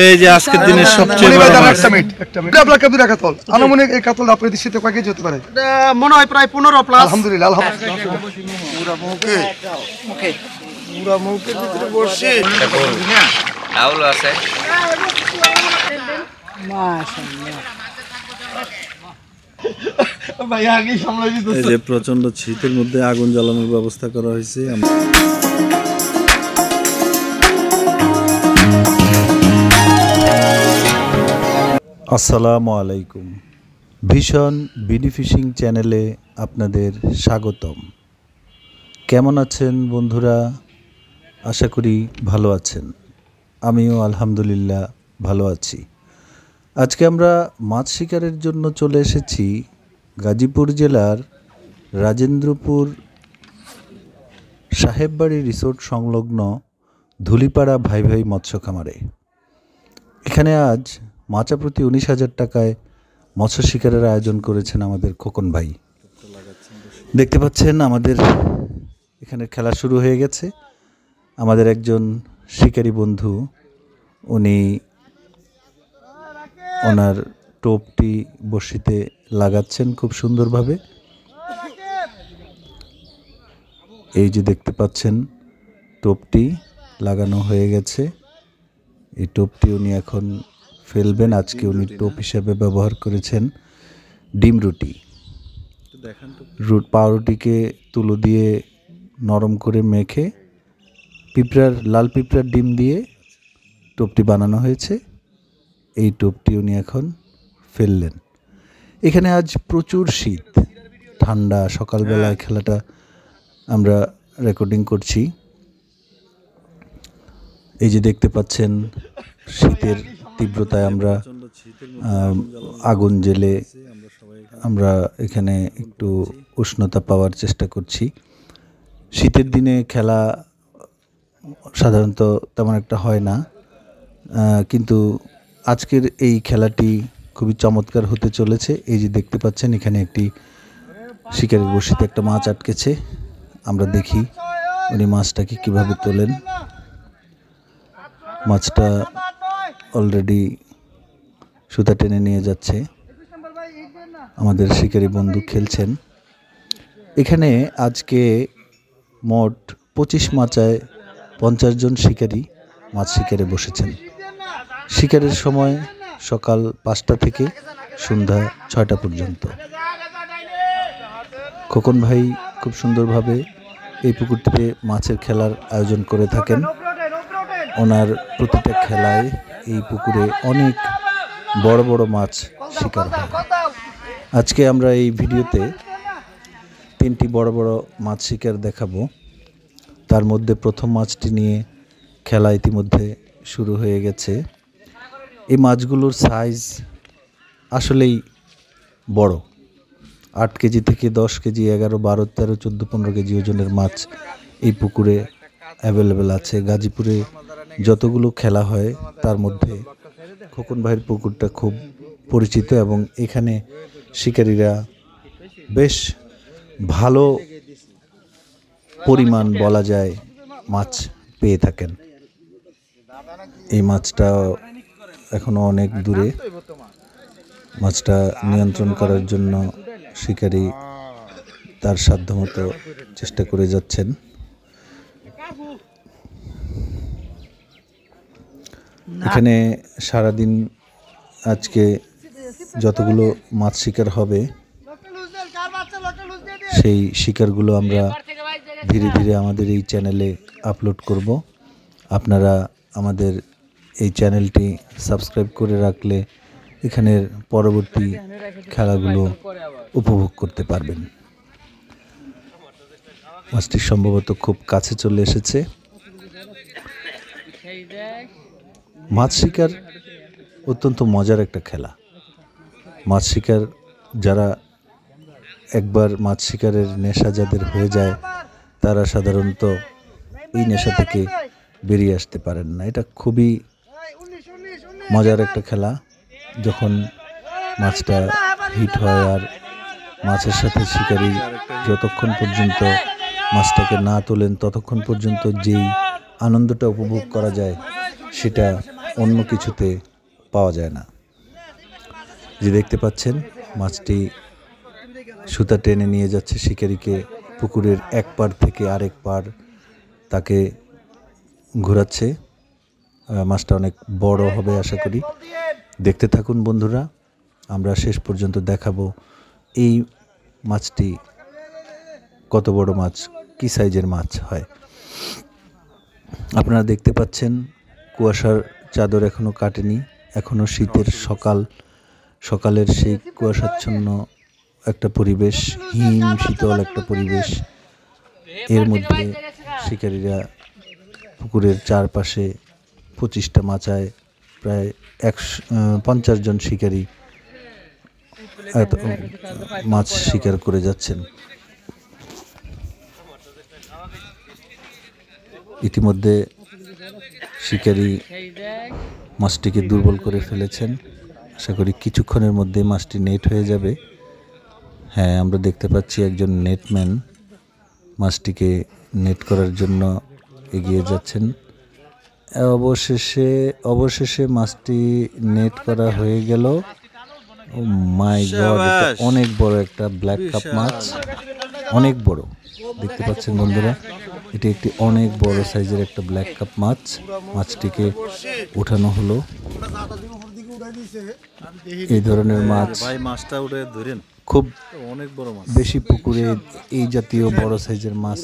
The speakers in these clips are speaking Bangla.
এই যে আজকের দিনের সবচেয়ে বড় মাছ। একটা মিনিট আপনার কবিরা কাতল আনুমানিক এই কাতল আপনার দৃষ্টিতে কয় কেজি হতে পারে? মনে হয় প্রায় 15 প্লাস। আলহামদুলিল্লাহ আলহামদুলিল্লাহ। পুরা মুখে পুরা মুখের ভিতরে বসে আউল আছে মাশাআল্লাহ। ভাই আগে সামলাই দিতেছে। এই যে প্রচন্ড শীতের মধ্যে আগুন জ্বালানোর ব্যবস্থা করা হয়েছে। আসসালামু আলাইকুম। ভীষণ বিডি ফিশিং চ্যানেলে আপনাদের স্বাগতম। কেমন আছেন বন্ধুরা? আশা করি ভালো আছেন। আমিও আলহামদুলিল্লাহ ভালো আছি। আজকে আমরা মাছ শিকারের জন্য চলে এসেছি গাজীপুর জেলার রাজেন্দ্রপুর সাহেববাড়ি রিসোর্ট সংলগ্ন ধুলিপাড়া ভাই ভাই মৎস্য খামারে। এখানে আজ মাচা প্রতি 19,000 টাকায় মৎস্য শিকারের আয়োজন করেছেন আমাদের খোকন ভাই। দেখতে পাচ্ছেন আমাদের এখানে খেলা শুরু হয়ে গেছে। আমাদের একজন শিকারী বন্ধু, উনি ওনার টোপটি বড়শিতে লাগাচ্ছেন খুব সুন্দরভাবে। এই যে দেখতে পাচ্ছেন টোপটি লাগানো হয়ে গেছে। এই টোপটি উনি এখন ফেলবেন। আজকে উনি টোপ হিসেবে ব্যবহার করেছেন ডিম রুটি। পাউরুটিকে তুলো দিয়ে নরম করে মেখে লাল পিঁপড়ার ডিম দিয়ে টোপটি বানানো হয়েছে। এই টোপটি উনি এখন ফেললেন। এখানে আজ প্রচুর শীত, ঠান্ডা। সকালবেলায় খেলাটা আমরা রেকর্ডিং করছি। এই যে দেখতে পাচ্ছেন শীতের তীব্রতায় আমরা আগুন জ্বেলে আমরা এখানে একটু উষ্ণতা পাওয়ার চেষ্টা করছি। শীতের দিনে খেলা সাধারণত তেমন একটা হয় না, কিন্তু আজকের এই খেলাটি খুবই চমৎকার হতে চলেছে। এই যে দেখতে পাচ্ছেন এখানে একটি শিকারের বড়শিতে একটা মাছ আটকেছে। আমরা দেখি উনি মাছটাকে কিভাবে তোলেন। মাছটা অলরেডি সুতা টেনে নিয়ে যাচ্ছে। আমাদের শিকারী বন্ধু খেলছেন। এখানে আজকে মোট 25 মাচায় 50 জন শিকারী মাছ শিকারে বসেছেন। শিকারের সময় সকাল 5টা থেকে সন্ধ্যা 6টা পর্যন্ত। খোকন ভাই খুব সুন্দরভাবে এই পুকুরটিতে মাছের খেলার আয়োজন করে থাকেন। ওনার প্রতিটা খেলায় এই পুকুরে অনেক বড় বড় মাছ শিকার হয়। আজকে আমরা এই ভিডিওতে 3টি বড় বড় মাছ শিকার দেখাবো। তার মধ্যে প্রথম মাছটি নিয়ে খেলা ইতিমধ্যে শুরু হয়ে গেছে। এই মাছগুলোর সাইজ আসলেই বড়। 8 কেজি থেকে 10 কেজি, 11, 12, 13, 14, 15 কেজি ওজনের মাছ এই পুকুরে অ্যাভেলেবেল আছে। গাজীপুরে যতগুলো খেলা হয় তার মধ্যে খোকন ভাইয়ের পুকুরটা খুব পরিচিত এবং এখানে শিকারীরা বেশ ভালো পরিমাণ বলা যায় মাছ পেয়ে থাকেন। এই মাছটা এখনো অনেক দূরে। মাছটা নিয়ন্ত্রণ করার জন্য শিকারী তার সাধ্যমতো চেষ্টা করে যাচ্ছেন। এখানে সারাদিন আজকে যতগুলো মাছ শিকার হবে সেই শিকারগুলো আমরা ধীরে ধীরে আমাদের এই চ্যানেলে আপলোড করব। আপনারা আমাদের এই চ্যানেলটি সাবস্ক্রাইব করে রাখলে এখানের পরবর্তী খেলাগুলো উপভোগ করতে পারবেন। মাছটি সম্ভবত খুব কাছে চলে এসেছে। মাছ শিকার অত্যন্ত মজার একটা খেলা। মাছ শিকার যারা একবার মাছ শিকারের নেশা যাদের হয়ে যায় তারা সাধারণত এই নেশা থেকে বেরিয়ে আসতে পারেন না। এটা খুবই মজার একটা খেলা। যখন মাছটা হিট হয় আর মাছের সাথে শিকারী যতক্ষণ পর্যন্ত মাছটাকে না তোলেন ততক্ষণ পর্যন্ত যেই আনন্দটা উপভোগ করা যায় সেটা অন্য কিছুতে পাওয়া যায় না। যে দেখতে পাচ্ছেন মাছটি সুতা টেনে নিয়ে যাচ্ছে শিকারীকে পুকুরের এক পাড় থেকে আরেক পাড় তাকে ঘোরাচ্ছে। মাছটা অনেক বড় হবে আশা করি। দেখতে থাকুন বন্ধুরা, আমরা শেষ পর্যন্ত দেখাবো এই মাছটি কত বড় মাছ, কি সাইজের মাছ হয়। আপনারা দেখতে পাচ্ছেন কুয়াশার চাদর এখনো কাটেনি, এখনো শীতের সকালের সেই কুয়াশাচ্ছন্ন একটা পরিবেশ, হিম শীতল একটা পরিবেশ। এর মধ্যে শিকারীরা পুকুরের চারপাশে 25টা মাচায় প্রায় 50 জন শিকারী মাছ শিকার করে যাচ্ছেন। ইতিমধ্যে শিকারী মাছটিকে দুর্বল করে ফেলেছেন। আশা করি কিছুক্ষণের মধ্যে মাছটি নেট হয়ে যাবে। হ্যাঁ, আমরা দেখতে পাচ্ছি একজন নেটম্যান মাছটিকে নেট করার জন্য এগিয়ে যাচ্ছেন। অবশেষে মাছটি নেট করা হয়ে গেল। ও মাই গড, এটা অনেক বড় একটা ব্ল্যাক কাপ মাছ, অনেক বড়। দেখতে পাচ্ছেন বন্ধুরা, এটি একটি অনেক বড় সাইজের একটা ব্ল্যাক কাপ মাছ। মাছটিকে উঠানো হলো। এই ধরনের মাছ খুব বেশি পুকুরে এই জাতীয় বড় সাইজের মাছ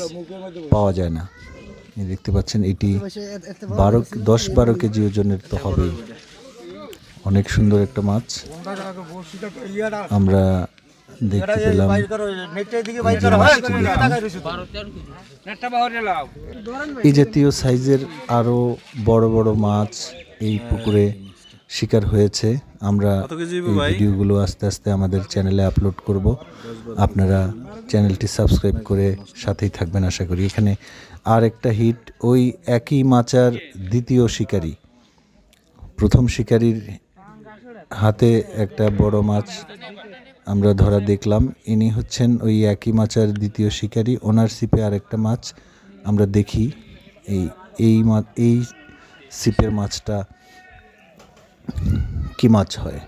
পাওয়া যায় না। দেখতে পাচ্ছেন এটি 10-12 কেজি ওজনের তো হবেই। অনেক সুন্দর একটা মাছ আমরা দেখতে পেলাম। এই জাতীয় সাইজের আরো বড় বড় মাছ এই পুকুরে শিকার হয়েছে। আমরা এই ভিডিওগুলো আস্তে আস্তে আমাদের চ্যানেলে আপলোড করব। আপনারা চ্যানেলটি সাবস্ক্রাইব করে সাথেই থাকবেন আশা করি। এখানে আর একটা হিট, ওই একই মাচার দ্বিতীয় শিকারী। প্রথম শিকারীর হাতে একটা বড় মাছ আমরা ধরা দেখলাম, ইনি হচ্ছেন ওই একই মাচার দ্বিতীয় শিকারী। ওনার সিপে আরেকটা মাছ আমরা দেখি। এই সিপের মাছটা কি মাছ হয়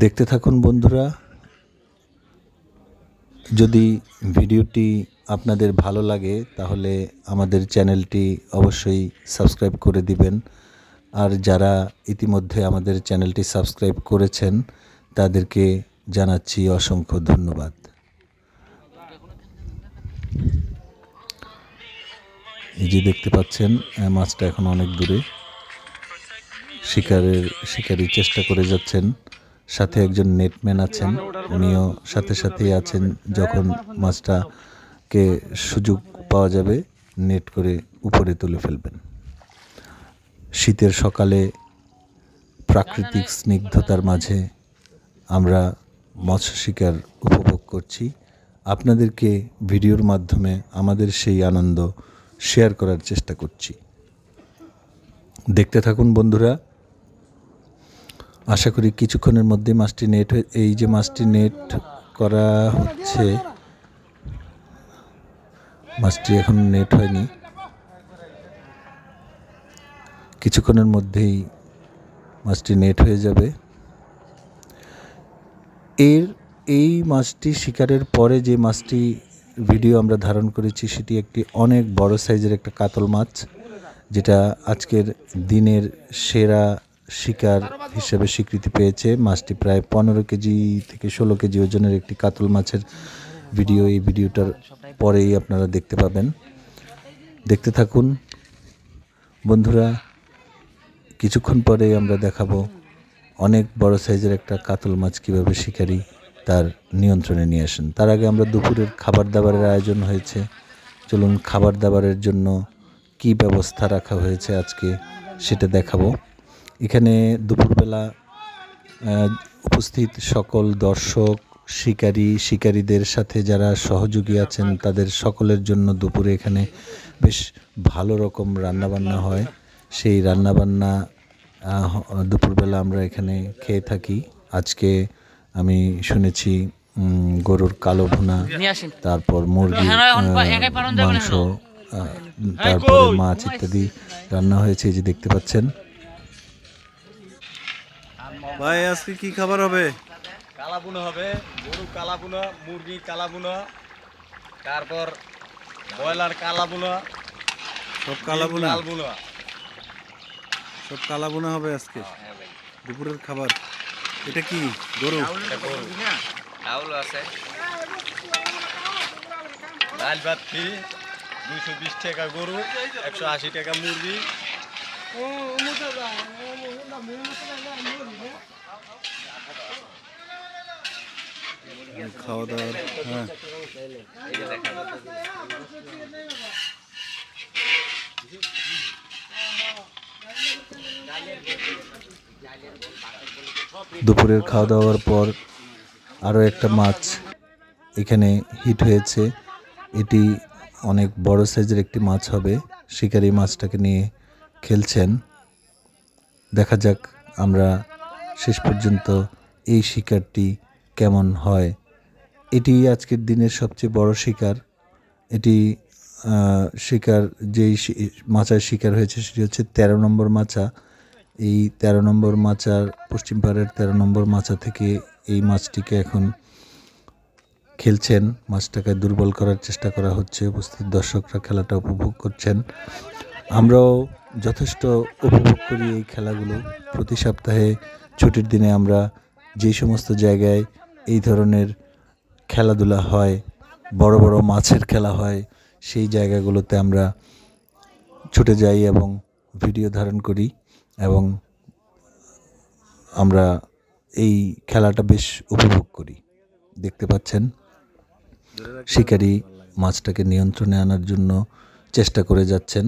দেখতে থাকুন বন্ধুরা। যদি ভিডিওটি আপনাদের ভালো লাগে তাহলে আমাদের চ্যানেলটি অবশ্যই সাবস্ক্রাইব করে দিবেন। আর যারা ইতিমধ্যে আমাদের চ্যানেলটি সাবস্ক্রাইব করেছেন তাদেরকে জানাচ্ছি অসংখ্য ধন্যবাদ। এই যে দেখতে পাচ্ছেন মাছটা এখন অনেক দূরে, শিকারী চেষ্টা করে যাচ্ছেন। সাথে একজন নেটম্যান আছেন, উনিও সাথেই আছেন। যখন মাছটাকে সুযোগ পাওয়া যাবে নেট করে উপরে তুলে ফেলবেন। শীতের সকালে প্রাকৃতিক স্নিগ্ধতার মাঝে আমরা মৎস্য শিকার উপভোগ করছি। আপনাদেরকে ভিডিওর মাধ্যমে আমাদের সেই আনন্দ শেয়ার করার চেষ্টা করছি। দেখতে থাকুন বন্ধুরা। আশা করি কিছুক্ষণের মধ্যে মাছটি নেট হয়ে, এই যে মাছটি নেট করা হচ্ছে, মাছটি এখন নেট হয়নি, কিছুক্ষণের মধ্যেই মাছটি নেট হয়ে যাবে। এই মাছটি শিকারের পরে যে মাছটি ভিডিও আমরা ধারণ করেছি সেটি একটি অনেক বড় সাইজের একটা কাতল মাছ, যেটা আজকের দিনের সেরা শিকার হিসেবে স্বীকৃতি পেয়েছে। মাছটি প্রায় 15 কেজি থেকে 16 কেজি ওজনের একটি কাতল মাছের ভিডিও এই ভিডিওটার পরেই আপনারা দেখতে পাবেন। দেখতে থাকুন বন্ধুরা। কিছুক্ষণ পরেই আমরা দেখাবো অনেক বড় সাইজের একটা কাতল মাছ কীভাবে শিকারী তার নিয়ন্ত্রণে নিয়ে আসেন। তার আগে আমরা দুপুরের খাবার দাবারের আয়োজন হয়েছে। চলুন খাবার দাবারের জন্য কি ব্যবস্থা রাখা হয়েছে আজকে সেটা দেখাবো। এখানে দুপুরবেলা উপস্থিত সকল দর্শক, শিকারীদের সাথে যারা সহযোগী আছেন তাদের সকলের জন্য দুপুরে এখানে বেশ ভালো রকম রান্নাবান্না হয়। সেই রান্নাবান্না দুপুরবেলা আমরা এখানে খেয়ে থাকি। আজকে আমি শুনেছি গরুর কালো ভুনা, তারপর মুরগির মাংস, তারপরে মাছ ইত্যাদি রান্না হয়েছে, এই যে দেখতে পাচ্ছেন। ভাই আজকে কি খাবার হবে? কালাবুনা হবে, গরু কালাবুনা, মুরগি কালাবুনা, তারপর ব্রয়লার কালাবুনা, সব কালাবুনা, লালবুনা। সব কালাবুনা হবে আজকে দুপুরের খাবার। এটা কি গরু? চাউল আছে, ডাল ভাত ফ্রি, 220 টাকা গরু, 180 টাকা মুরগি। খাওয়া দাওয়া, হ্যাঁ। দুপুরের খাওয়া দাওয়ার পর আরও একটা মাছ এখানে হিট হয়েছে। এটি অনেক বড় সাইজের একটি মাছ হবে। শিকারি মাছটাকে নিয়ে খেলছেন। দেখা যাক আমরা শেষ পর্যন্ত এই শিকারটি কেমন হয়। এটি আজকের দিনের সবচেয়ে বড় শিকার। এটি শিকার যেই মাচার শিকার হয়েছে সেটি হচ্ছে 13 নম্বর মাচা। এই 13 নম্বর মাচার পশ্চিম পাড়ের 13 নম্বর মাচা থেকে এই মাছটিকে এখন খেলছেন। মাছটাকে দুর্বল করার চেষ্টা করা হচ্ছে। উপস্থিত দর্শকরা খেলাটা উপভোগ করছেন। আমরাও যথেষ্ট উপভোগ করি এই খেলাগুলো। প্রতি সপ্তাহে ছুটির দিনে আমরা যেই সমস্ত জায়গায় এই ধরনের খেলাধুলা হয়, বড় বড় মাছের খেলা হয়, সেই জায়গাগুলোতে আমরা ছুটে যাই এবং ভিডিও ধারণ করি এবং আমরা এই খেলাটা বেশ উপভোগ করি। দেখতে পাচ্ছেন শিকারী মাছটাকে নিয়ন্ত্রণে আনার জন্য চেষ্টা করে যাচ্ছেন।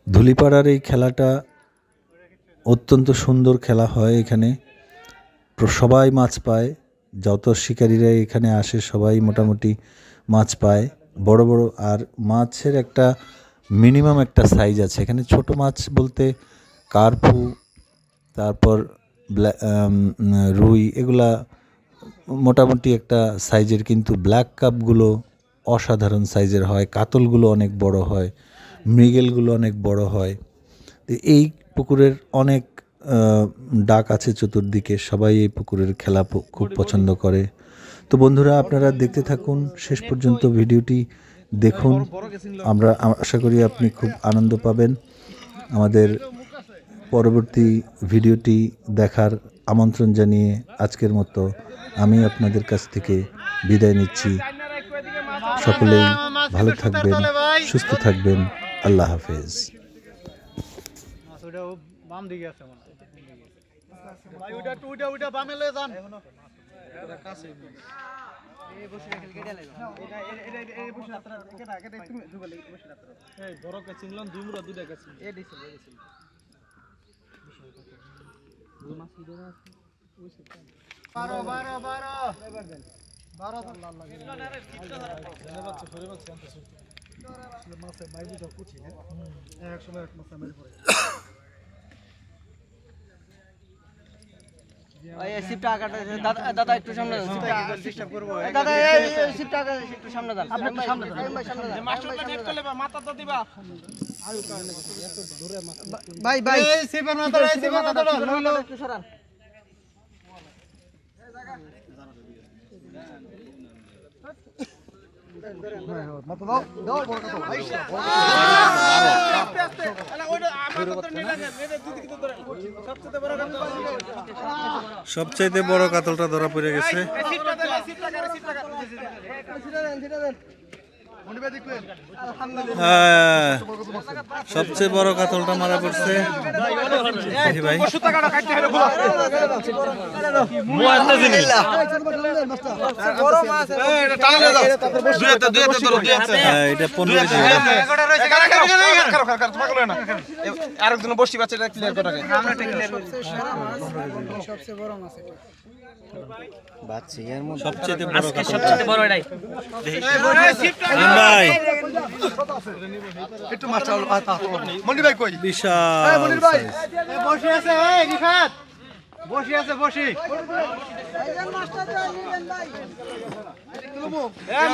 ধুলিপাড়ার এই খেলাটা অত্যন্ত সুন্দর খেলা হয়। এখানে সবাই মাছ পায়, যত শিকারীরা এখানে আসে সবাই মোটামুটি মাছ পায়, বড় বড়। আর মাছের একটা মিনিমাম একটা সাইজ আছে এখানে। ছোট মাছ বলতে কার্পু, তারপর রুই, এগুলা মোটামুটি একটা সাইজের, কিন্তু ব্ল্যাক কাপগুলো অসাধারণ সাইজের হয়, কাতলগুলো অনেক বড় হয়, মৃগেলগুলো অনেক বড় হয়। এই পুকুরের অনেক ডাক আছে চতুর্দিকে, সবাই এই পুকুরের খেলা খুব পছন্দ করে। তো বন্ধুরা, আপনারা দেখতে থাকুন, শেষ পর্যন্ত ভিডিওটি দেখুন। আমরা আশা করি আপনি খুব আনন্দ পাবেন। আমাদের পরবর্তী ভিডিওটি দেখার আমন্ত্রণ জানিয়ে আজকের মতো আমি আপনাদের কাছ থেকে বিদায় নিচ্ছি। সকলেই ভালো থাকবেন, সুস্থ থাকবেন। আল্লাহ হাফেজ। বাম দিকে আছে ভাই, ওইটা বামে লয়ে যান। কাছে এই বসে রাখল কেটে লাগা, এই বসে রাখতে কেটে কেটে তুমি দুগলে বসে রাখতে। এই বড় কে চিনলাম, দুই মুড়া দুইটা কে চিন। এই দিছিল দুই মাছ কি দেনা আছে ওই সে 12 এবার দেন 12 আল্লাহ লাগে জানে বাচ্চা ফেরে বাচ্চা আনতেছে মাছে বাইরে তো কুচি না এক সময় এক মাছ মেরে পড়ে। ওই সিপটা কাটা দাদা, দাদা একটু সামনে দাও, সিপটা ডিস্টার্ব করব। দাদা এই সিপটা একটু সামনে দাও, আপনি একটু সামনে দাও, মাস্টারটা নেট করলে মাথা তো দিবা। আরো কারণে এত দূরে মাছ ভাই ভাই এই সিপের না ধরো, এই সিপের না ধরো, লো একটু সরান। মত দাও দাও বড় কথা ভাই আলা ওইটা আমার তো নিয়ে লাগে মেরে দুই দিকে ধরে সবচেয়ে বড় কথা। সবচাইতে বড় কাতলটা ধরা পড়ে গেছে। সিপটা দেন, সিপটা করে সিপটা করে সিটা দেন মনিবা দেখবেন। আলহামদুলিল্লাহ হ্যাঁ, সবচেয়ে বড় কাতলটা মারা পড়ছে। দেখি ভাই, 200 টাকাটা কাটতে হলো বড় মুআন্না জিনিস বড় মাছ এটা টানলে দাও, দুই হাতে ধরো, দুই হাতে। হ্যাঁ, এটা 15 কেজি। এগোটা রয়েছে, কারো তোমাকে না আরেকজন বসি বাচ্চা এটা ক্লিয়ার করে রাখে। আমরা এটা ক্লিয়ার করি। সবচেয়ে বড় মাছ এটা বাচ্চা এর মধ্যে সবচেয়ে বড় কাতল, সবচেয়ে বড় এটাই। ভাই একটু মাছটা মনি ভাই কই বিশাল মনির ভাই size। বসে আছে। এই রিফাত বসি আছে বসি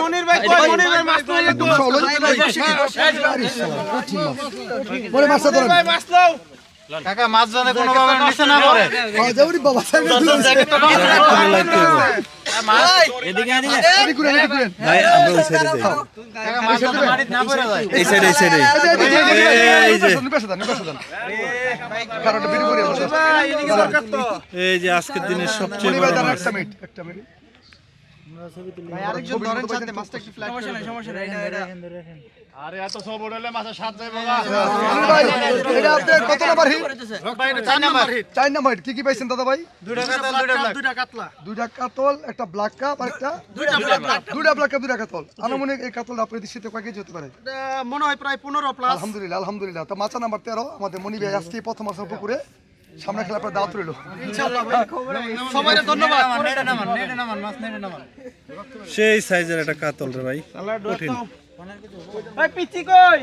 মনির ভাই কই মনির ভাই মাছ তুলে একদম বলে মাছটা ধরেন ভাই মাছ নাও কাকা মাছ জানে কোনো ভাবে নিচে না পড়ে যাবরি বাবা সাহেব এদিকে এদিকে এদিকে ঘুরেন ভাই আমরা ওই সাইডে যাই কাকা মাছ জানে মাটিতে না পড়ে যায় এই সাইডে এই যে নিবাস দেন কারণ ভিডিও করে বসে ভাই এদিকে দরকার তো এই যে আজকের দিনের সবচেয়ে মনি বড় ভাই দাঁড়ান মাছ। একটা মিনিট ভাই আরেকজন ধরেন সাথে মাছটা একটু ফ্ল্যাট সমস্যা নাই এটা মনি ভাই এটা আপনার কত নাম্বার হিট ভাই এটা 4 নাম্বার হিট 4 নাম্বার হিট কি কি পাইছেন দাদা ভাই দুইটা কাতলা দুইটা কাতলা দুইটা কাতল একটা ব্ল্যাক কাপ আর একটা দুইটা ব্ল্যাক দুইটা ব্ল্যাক কাপ দুইটা কাতল আনুমানিক এই কাতলটা আপনার দৃষ্টিতে কয় কেজি হতে পারে এটা মনে হয় প্রায় 15 প্লাস আলহামদুলিল্লাহ আলহামদুলিল্লাহ তো মাছা নাম্বার 13 আমাদের মনি ভাই আজকে প্রথম আসা পুকুরে সামনে খেলা আপনার দাওয়াত রইল ইনশাআল্লাহ ভাই সবাইকে ধন্যবাদ নেড়ে নামান মাছ নেড়ে নামান সেই সাইজের একটা কাতল রে ভাই কঠিন ভাই পিচ্চি কই